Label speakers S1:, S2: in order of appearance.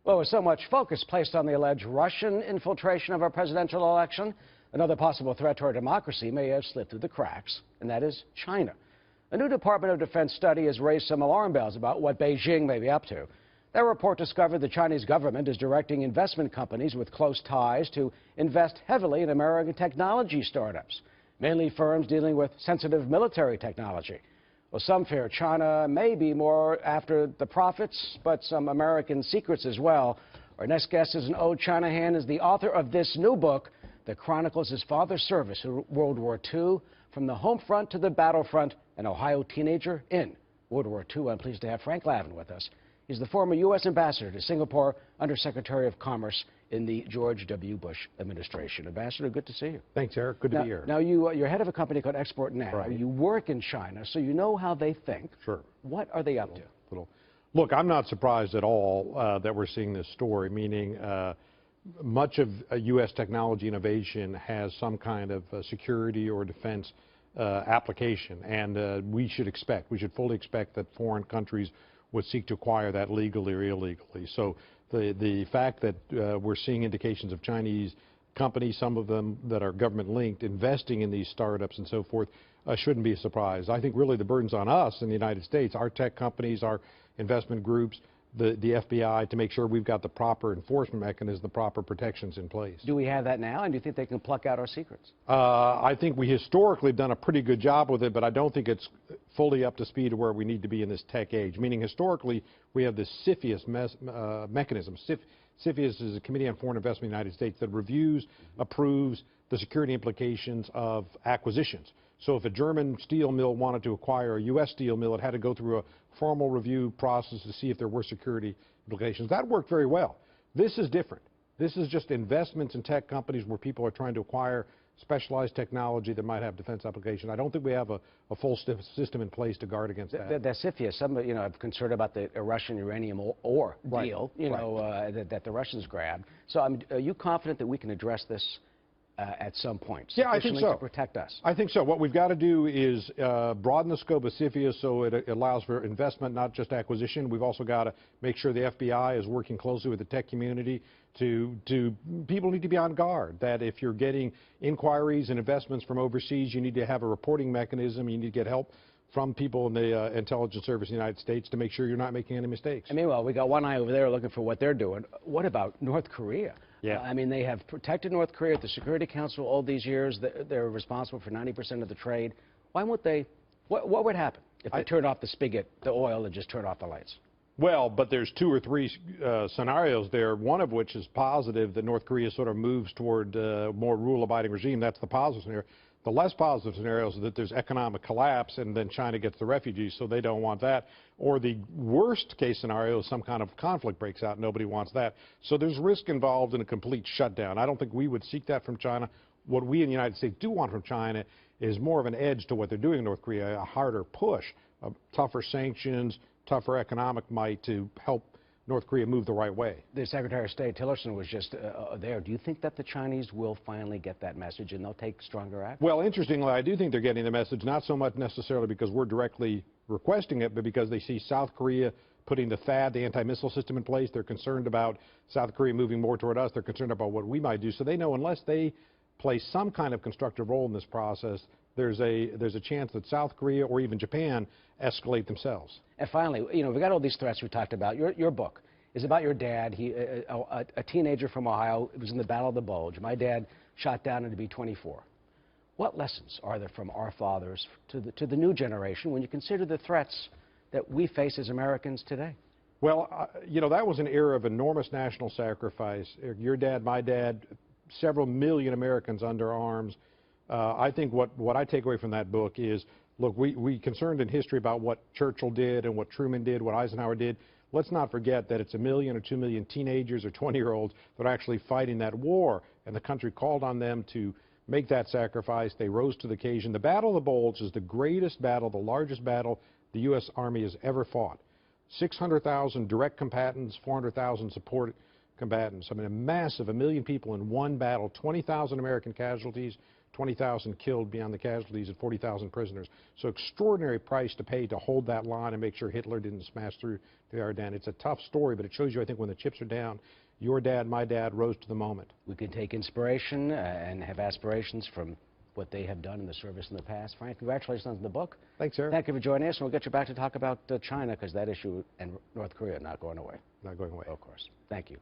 S1: Well, with so much focus placed on the alleged Russian infiltration of our presidential election, another possible threat to our democracy may have slipped through the cracks, and that is China. A new Department of Defense study has raised some alarm bells about what Beijing may be up to. That report discovered the Chinese government is directing investment companies with close ties to invest heavily in American technology startups, mainly firms dealing with sensitive military technology. Well, some fear China may be more after the profits, but some American secrets as well. Our next guest is an old China hand, is the author of this new book that chronicles his father's service in World War II, from the home front to the battlefront, an Ohio teenager in World War II. I'm pleased to have Frank Lavin with us. He's the former U.S. ambassador to Singapore, Undersecretary of Commerce in the George W. Bush administration. Ambassador, good to see you.
S2: Thanks, Eric. Good to be here.
S1: Now, you're head of a company called Export Now.
S2: Right.
S1: You work in China, so you know how they think.
S2: Sure.
S1: What are they up to?
S2: Look, I'm not surprised at all that we're seeing this story, meaning much of U.S. technology innovation has some kind of security or defense application, and we should fully expect that foreign countries would seek to acquire that legally or illegally. So the fact that we're seeing indications of Chinese companies, some of them that are government linked, investing in these startups and so forth, shouldn't be a surprise. I think really the burden's on us in the United States, our tech companies, our investment groups, the FBI, to make sure we've got the proper enforcement mechanisms, the proper protections in place.
S1: Do we have that now, and do you think they can pluck out our secrets?
S2: I think we historically have done a pretty good job with it, but I don't think it's fully up to speed to where we need to be in this tech age. Meaning historically, we have this CFIUS mechanism. CFIUS is a Committee on Foreign Investment in the United States that reviews, approves the security implications of acquisitions. So if a German steel mill wanted to acquire a U.S. steel mill, it had to go through a formal review process to see if there were security implications. That worked very well. This is different. This is just investments in tech companies where people are trying to acquire specialized technology that might have defense application. I don't think we have a full system in place to guard against that.
S1: That's CFIUS. Some, are concerned about the Russian uranium ore deal, that the Russians grabbed. So are you confident that we can address this at some point?
S2: Yeah, I think so.
S1: To protect us.
S2: I think so. What we've got to do is broaden the scope of CFIUS so it allows for investment, not just acquisition. We've also got to make sure the FBI is working closely with the tech community people need to be on guard, that if you're getting inquiries and investments from overseas, you need to have a reporting mechanism. You need to get help from people in the intelligence service in the United States to make sure you're not making any mistakes.
S1: Meanwhile, we got one eye over there looking for what they're doing. What about North Korea?
S2: Yeah.
S1: They have protected North Korea at the Security Council all these years. They're responsible for 90% of the trade. Why won't they? What would happen if they turned off the spigot, the oil, and just turned off the lights?
S2: Well, but there's two or three scenarios there, one of which is positive, that North Korea sort of moves toward a more rule-abiding regime. That's the positive scenario. The less positive scenario is that there's economic collapse and then China gets the refugees, so they don't want that. Or the worst case scenario is some kind of conflict breaks out. Nobody wants that. So there's risk involved in a complete shutdown. I don't think we would seek that from China. What we in the United States do want from China is more of an edge to what they're doing in North Korea, a harder push, tougher sanctions, tougher economic might to help North Korea move the right way.
S1: The Secretary of State Tillerson was just there. Do you think that the Chinese will finally get that message and they'll take stronger action?
S2: Well, interestingly, I do think they're getting the message, not so much necessarily because we're directly requesting it, but because they see South Korea putting the THAAD, the anti-missile system, in place. They're concerned about South Korea moving more toward us. They're concerned about what we might do. So they know unless they play some kind of constructive role in this process, there's a chance that South Korea or even Japan escalate themselves.
S1: And finally, we got all these threats we talked about. Your book is about your dad. He, a teenager from Ohio, was in the Battle of the Bulge. My dad shot down in the B-24. What lessons are there from our fathers to the new generation when you consider the threats that we face as Americans today?
S2: Well, that was an era of enormous national sacrifice. Your dad, my dad, several million Americans under arms. I think what I take away from that book is, look, we concerned in history about what Churchill did and what Truman did, what Eisenhower did. Let's not forget that it's 1 million or 2 million teenagers or 20-year-olds that are actually fighting that war, and the country called on them to make that sacrifice. They rose to the occasion. The Battle of the Bulge is the greatest battle, the largest battle the U.S. Army has ever fought. 600,000 direct combatants, 400,000 support combatants. A massive 1 million people in one battle, 20,000 American casualties, 20,000 killed beyond the casualties and 40,000 prisoners. So extraordinary price to pay to hold that line and make sure Hitler didn't smash through the Ardennes. It's a tough story, but it shows you, I think, when the chips are down, your dad, my dad, rose to the moment.
S1: We can take inspiration and have aspirations from what they have done in the service in the past. Frank, congratulations on the book.
S2: Thanks, sir.
S1: Thank you for joining us, and we'll get you back to talk about China, because that issue and North Korea are not going away.
S2: Not going away.
S1: Of course. Thank you.